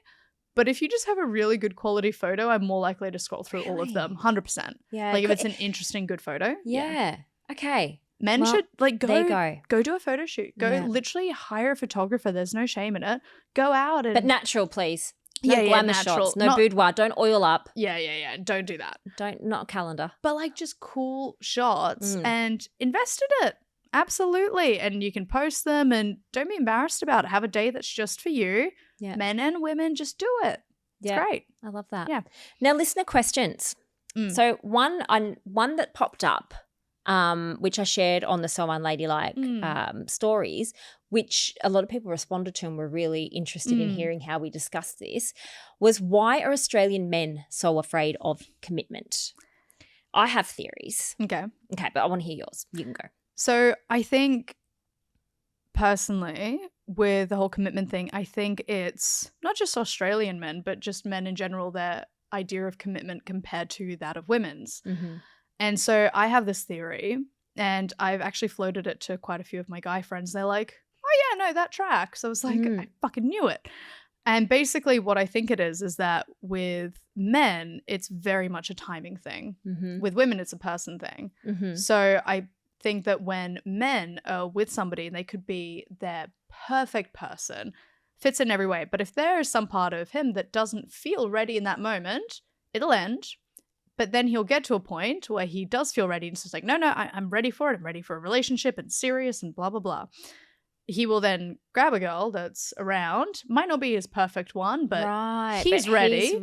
[SPEAKER 3] but if you just have a really good quality photo, I'm more likely to scroll through all of them. 100%.
[SPEAKER 2] Yeah.
[SPEAKER 3] Like if it's an interesting, good photo.
[SPEAKER 2] Yeah. Okay.
[SPEAKER 3] Men should like go do a photo shoot. Go literally hire a photographer. There's no shame in it. Go out and
[SPEAKER 2] but natural, please. No glamour shots. No boudoir. Don't oil up.
[SPEAKER 3] Yeah. Don't do that.
[SPEAKER 2] Not a calendar.
[SPEAKER 3] But like just cool shots and invest in it. Absolutely. And you can post them and don't be embarrassed about it. Have a day that's just for you. Yeah. Men and women, just do it. It's great.
[SPEAKER 2] I love that.
[SPEAKER 3] Yeah.
[SPEAKER 2] Now, listener questions. So one that popped up, which I shared on the So Unladylike stories, which a lot of people responded to and were really interested in hearing how we discussed this, was why are Australian men so afraid of commitment? I have theories.
[SPEAKER 3] Okay,
[SPEAKER 2] but I want to hear yours. You can go.
[SPEAKER 3] So I think personally with the whole commitment thing, I think it's not just Australian men, but just men in general, their idea of commitment compared to that of women's. And so I have this theory, and I've actually floated it to quite a few of my guy friends. They're like, oh yeah, no, that tracks. I was like, I fucking knew it. And basically what I think it is that with men, it's very much a timing thing. With women, it's a person thing. So I think that when men are with somebody and they could be their perfect person, fits in every way. But if there is some part of him that doesn't feel ready in that moment, it'll end. But then he'll get to a point where he does feel ready. And it's just like, no, I'm ready for it. I'm ready for a relationship and serious and blah, blah, blah. He will then grab a girl that's around. Might not be his perfect one, but he's ready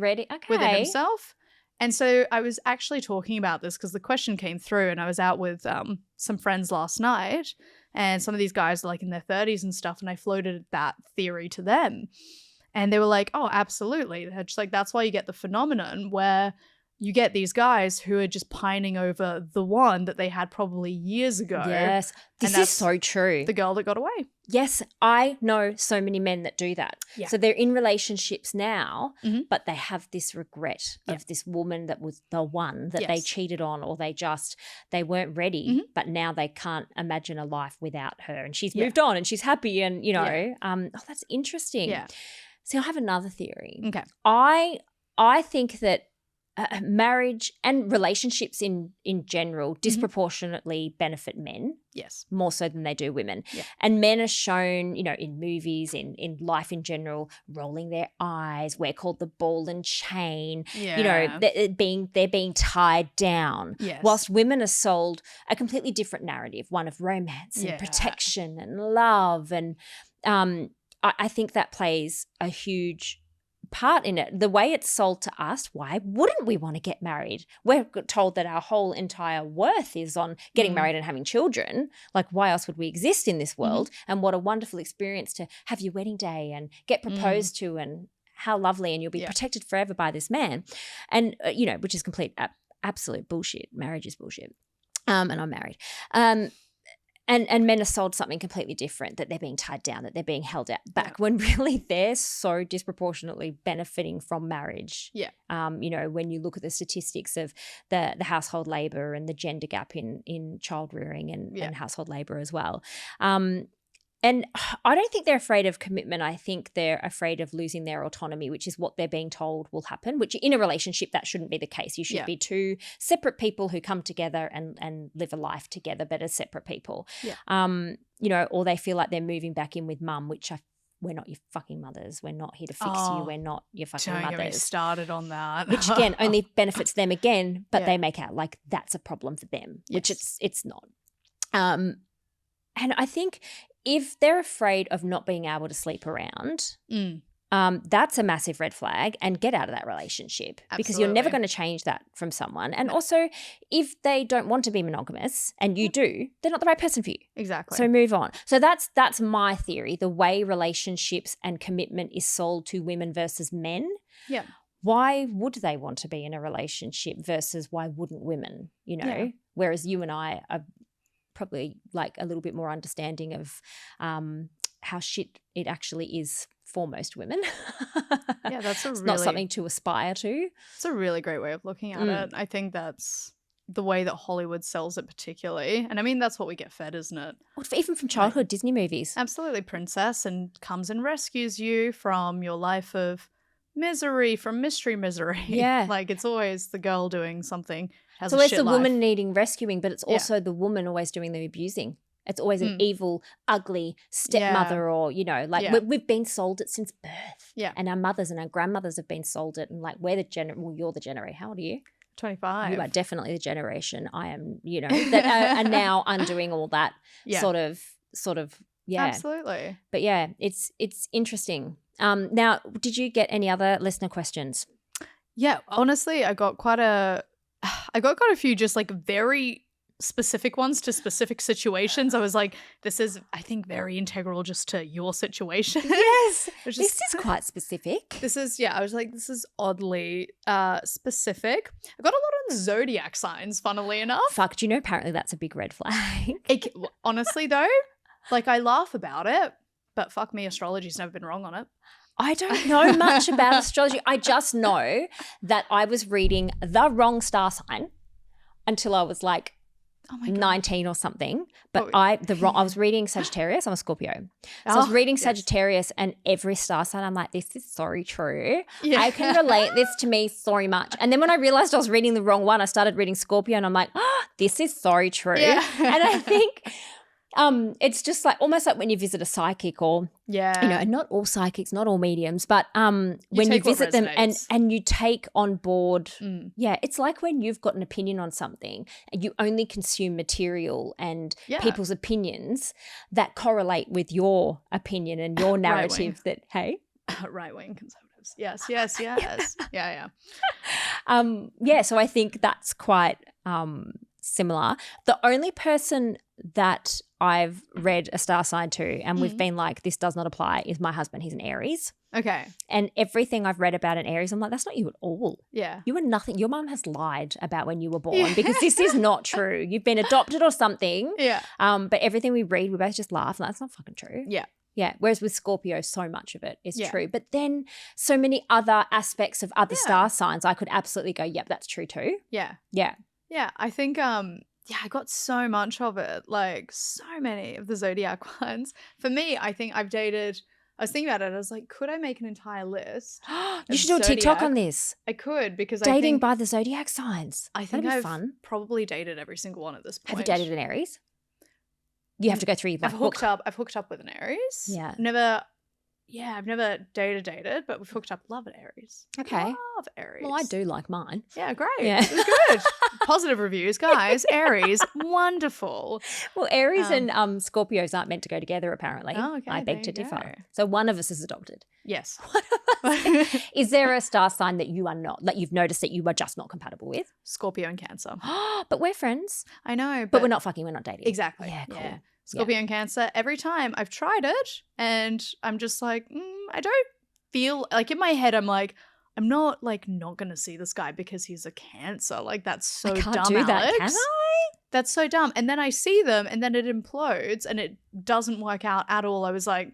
[SPEAKER 3] within himself. And so I was actually talking about this because the question came through, and I was out with some friends last night, and some of these guys are like in their 30s and stuff, and I floated that theory to them. And they were like, oh, absolutely. They're just like, that's why you get the phenomenon where you get these guys who are just pining over the one that they had probably years ago.
[SPEAKER 2] Yes, this is so true.
[SPEAKER 3] The girl that got away.
[SPEAKER 2] Yes, I know so many men that do that. Yeah. So they're in relationships now, but they have this regret of this woman that was the one that they cheated on, or they weren't ready, but now they can't imagine a life without her, and she's moved on and she's happy, and that's interesting. Yeah. So I have another theory.
[SPEAKER 3] Okay.
[SPEAKER 2] I think that marriage and relationships in general disproportionately benefit men.
[SPEAKER 3] Yes. More
[SPEAKER 2] so than they do women. Yeah. And men are shown, in movies, in life in general, rolling their eyes. We're called the ball and chain. Yeah. They're being tied down. Yes. Whilst women are sold a completely different narrative, one of romance and protection and love. And I think that plays a huge part in it. The way it's sold to us, why wouldn't we want to get married? We're told that our whole entire worth is on getting married and having children. Like, why else would we exist in this world? And what a wonderful experience to have your wedding day and get proposed to, and how lovely, and you'll be protected forever by this man. And, which is complete absolute bullshit. Marriage is bullshit. And I'm married. And men are sold something completely different, that they're being tied down, that they're being held back, when really they're so disproportionately benefiting from marriage. Yeah. When you look at the statistics of the household labour and the gender gap in child rearing and household labour as well. And I don't think they're afraid of commitment. I think they're afraid of losing their autonomy, which is what they're being told will happen, which in a relationship, that shouldn't be the case. You should be two separate people who come together and live a life together, but as separate people. Yeah. Or they feel like they're moving back in with mum, which we're not your fucking mothers. We're not here to fix you. We're not your fucking mothers.
[SPEAKER 3] Don't get me started on that.
[SPEAKER 2] Which, again, only benefits them again, but they make out like that's a problem for them, which it's not. And I think if they're afraid of not being able to sleep around, that's a massive red flag, and get out of that relationship. Absolutely. Because you're never going to change that from someone. And also, if they don't want to be monogamous and you do, they're not the right person for you.
[SPEAKER 3] Exactly.
[SPEAKER 2] So move on. So that's my theory, the way relationships and commitment is sold to women versus men. Yeah. Why would they want to be in a relationship versus why wouldn't women, Whereas you and I are probably like a little bit more understanding of how shit it actually is for most women.
[SPEAKER 3] Yeah, that's
[SPEAKER 2] it's not something to aspire to.
[SPEAKER 3] It's a really great way of looking at it. I think that's the way that Hollywood sells it particularly. And I mean, that's what we get fed, isn't it?
[SPEAKER 2] Well, even from childhood Disney movies.
[SPEAKER 3] Absolutely. Princess and comes and rescues you from your life of misery, from mystery misery.
[SPEAKER 2] Yeah.
[SPEAKER 3] Like, it's always the girl doing something.
[SPEAKER 2] It's always the woman needing rescuing, but it's also the woman always doing the abusing. It's always an evil, ugly stepmother or, we've been sold it since birth. Yeah. And our mothers and our grandmothers have been sold it. And like, you're the generation. How old are you?
[SPEAKER 3] 25.
[SPEAKER 2] You are definitely the generation I am, that are now undoing all that sort of, yeah.
[SPEAKER 3] Absolutely.
[SPEAKER 2] But yeah, it's interesting. Now, did you get any other listener questions?
[SPEAKER 3] Yeah, honestly, I got quite a few just like very specific ones to specific situations. I was like, this is, I think, very integral just to your situation.
[SPEAKER 2] Yes. This is quite specific.
[SPEAKER 3] I was like, this is oddly specific. I got a lot on zodiac signs, funnily enough.
[SPEAKER 2] Fuck, do you know apparently that's a big red flag?
[SPEAKER 3] Honestly, though, like, I laugh about it, but fuck me, astrology's never been wrong on it.
[SPEAKER 2] I don't know much about astrology. I just know that I was reading the wrong star sign until I was like 19 or something. But I was reading Sagittarius. I'm a Scorpio. So I was reading Sagittarius and every star sign, I'm like, this is so true. Yeah. I can relate this to me so much. And then when I realized I was reading the wrong one, I started reading Scorpio and I'm like, this is so true. Yeah. And I think it's just like almost like when you visit a psychic or, and not all psychics, not all mediums, but when you visit them and you take on board, it's like when you've got an opinion on something and you only consume material and people's opinions that correlate with your opinion and your narrative that, hey.
[SPEAKER 3] Right-wing conservatives. Yes. Yeah.
[SPEAKER 2] So I think that's quite similar. The only person that I've read a star sign to and we've been like, this does not apply, is my husband. He's an Aries.
[SPEAKER 3] Okay.
[SPEAKER 2] And everything I've read about an Aries, I'm like, that's not you at all.
[SPEAKER 3] Yeah.
[SPEAKER 2] You are nothing. Your mum has lied about when you were born because this is not true. You've been adopted or something.
[SPEAKER 3] Yeah.
[SPEAKER 2] But everything we read, we both just laugh. That's not fucking true.
[SPEAKER 3] Yeah.
[SPEAKER 2] Yeah. Whereas with Scorpio, so much of it is true. But then so many other aspects of other star signs, I could absolutely go, yep, that's true too.
[SPEAKER 3] Yeah.
[SPEAKER 2] Yeah.
[SPEAKER 3] Yeah. I think I got so much of it, like so many of the zodiac ones. For me, I think I was thinking about it. I was like, could I make an entire list?
[SPEAKER 2] You should do a TikTok on this.
[SPEAKER 3] I could, because
[SPEAKER 2] dating by the zodiac signs.
[SPEAKER 3] I think I've probably dated every single one at this point.
[SPEAKER 2] Have you dated an Aries? You have to go through.
[SPEAKER 3] I've hooked up with an Aries.
[SPEAKER 2] Yeah.
[SPEAKER 3] Never Yeah, I've never dated, but we've hooked up. Love Aries.
[SPEAKER 2] Okay.
[SPEAKER 3] Love Aries.
[SPEAKER 2] Well, I do like mine.
[SPEAKER 3] Yeah, great.
[SPEAKER 2] Yeah.
[SPEAKER 3] It was good. Positive reviews, guys. Aries, wonderful.
[SPEAKER 2] Well, Aries and Scorpios aren't meant to go together, apparently.
[SPEAKER 3] Oh, okay.
[SPEAKER 2] I beg to differ. So one of us is adopted.
[SPEAKER 3] Yes.
[SPEAKER 2] Is there a star sign that you are not, that you've noticed that you are just not compatible with?
[SPEAKER 3] Scorpio and Cancer.
[SPEAKER 2] But we're friends.
[SPEAKER 3] I know.
[SPEAKER 2] But we're not fucking, we're not dating.
[SPEAKER 3] Exactly.
[SPEAKER 2] Yeah, cool.
[SPEAKER 3] Yeah. Scorpio and Cancer, every time I've tried it and I'm just like, I don't feel like in my head, I'm like, I'm not going to see this guy because he's a Cancer. Like that's so
[SPEAKER 2] I can't
[SPEAKER 3] dumb,
[SPEAKER 2] do that,
[SPEAKER 3] Alex.
[SPEAKER 2] can I?
[SPEAKER 3] That's so dumb. And then I see them and then it implodes and it doesn't work out at all. I was like,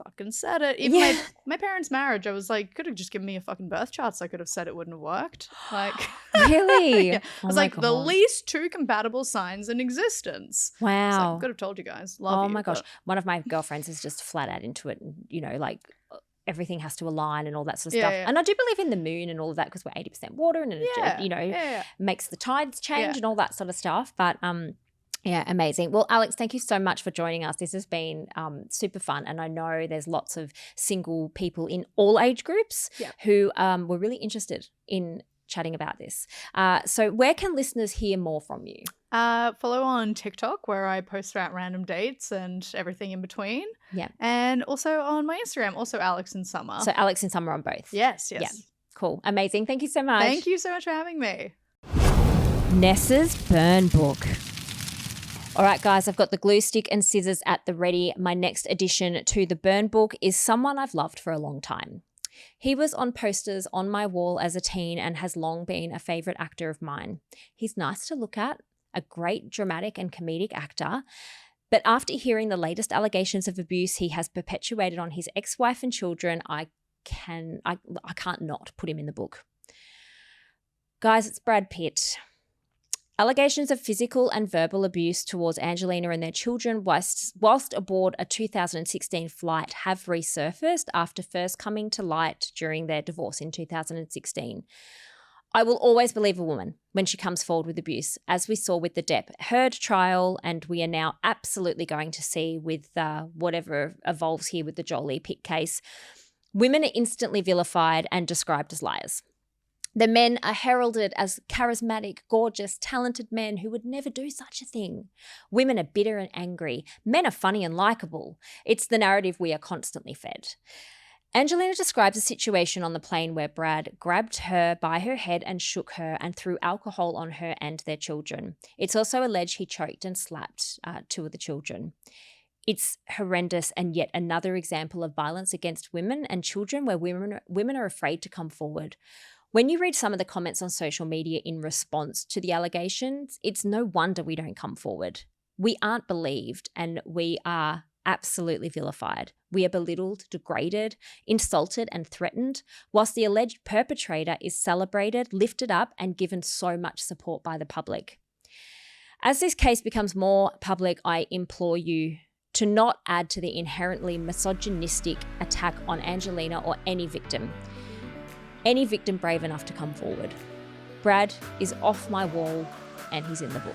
[SPEAKER 3] fucking said it. Even my parents' marriage, I was like, could have just given me a fucking birth chart so I could have said it wouldn't have worked. Like,
[SPEAKER 2] really?
[SPEAKER 3] Yeah. I was like, the least two compatible signs in existence.
[SPEAKER 2] Wow.
[SPEAKER 3] I could have told you guys. Love you.
[SPEAKER 2] Oh my gosh.
[SPEAKER 3] But...
[SPEAKER 2] One of my girlfriends is just flat out into it. And, you know, like everything has to align and all that sort of stuff.
[SPEAKER 3] Yeah.
[SPEAKER 2] And I do believe in the moon and all of that because we're 80% water and it, makes the tides change and all that sort of stuff. But, yeah, amazing. Well, Alex, thank you so much for joining us. This has been super fun. And I know there's lots of single people in all age groups who were really interested in chatting about this. So where can listeners hear more from you?
[SPEAKER 3] Follow on TikTok where I post about random dates and everything in between.
[SPEAKER 2] Yeah. And
[SPEAKER 3] also on my Instagram, also Alex in Summer.
[SPEAKER 2] So Alex in Summer on both.
[SPEAKER 3] Yes.
[SPEAKER 2] Yeah. Cool. Amazing. Thank you so much.
[SPEAKER 3] Thank you so much for having me.
[SPEAKER 2] Ness's Burn Book. All right, guys, I've got the glue stick and scissors at the ready. My next addition to the burn book is someone I've loved for a long time. He was on posters on my wall as a teen and has long been a favourite actor of mine. He's nice to look at, a great dramatic and comedic actor, but after hearing the latest allegations of abuse he has perpetuated on his ex-wife and children, I can't not put him in the book. Guys, it's Brad Pitt. Allegations of physical and verbal abuse towards Angelina and their children whilst aboard a 2016 flight have resurfaced after first coming to light during their divorce in 2016. I will always believe a woman when she comes forward with abuse, as we saw with the Depp Heard trial, and we are now absolutely going to see with whatever evolves here with the Jolie Pitt case. Women are instantly vilified and described as liars. The men are heralded as charismatic, gorgeous, talented men who would never do such a thing. Women are bitter and angry. Men are funny and likeable. It's the narrative we are constantly fed. Angelina describes a situation on the plane where Brad grabbed her by her head and shook her and threw alcohol on her and their children. It's also alleged he choked and slapped two of the children. It's horrendous and yet another example of violence against women and children where women are afraid to come forward. When you read some of the comments on social media in response to the allegations, it's no wonder we don't come forward. We aren't believed and we are absolutely vilified. We are belittled, degraded, insulted and threatened, whilst the alleged perpetrator is celebrated, lifted up and given so much support by the public. As this case becomes more public, I implore you to not add to the inherently misogynistic attack on Angelina or any victim. Any victim brave enough to come forward. Brad is off my wall and he's in the book.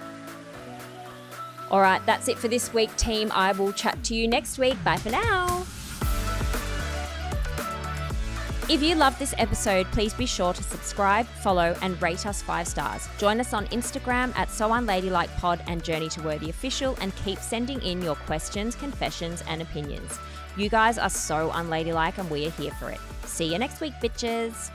[SPEAKER 2] All right, that's it for this week, team. I will chat to you next week. Bye for now. If you loved this episode, please be sure to subscribe, follow, and rate us 5 stars. Join us on Instagram at @SoUnladylikePod and Journey to Worthy Official, and keep sending in your questions, confessions, and opinions. You guys are so unladylike and we are here for it. See you next week, bitches.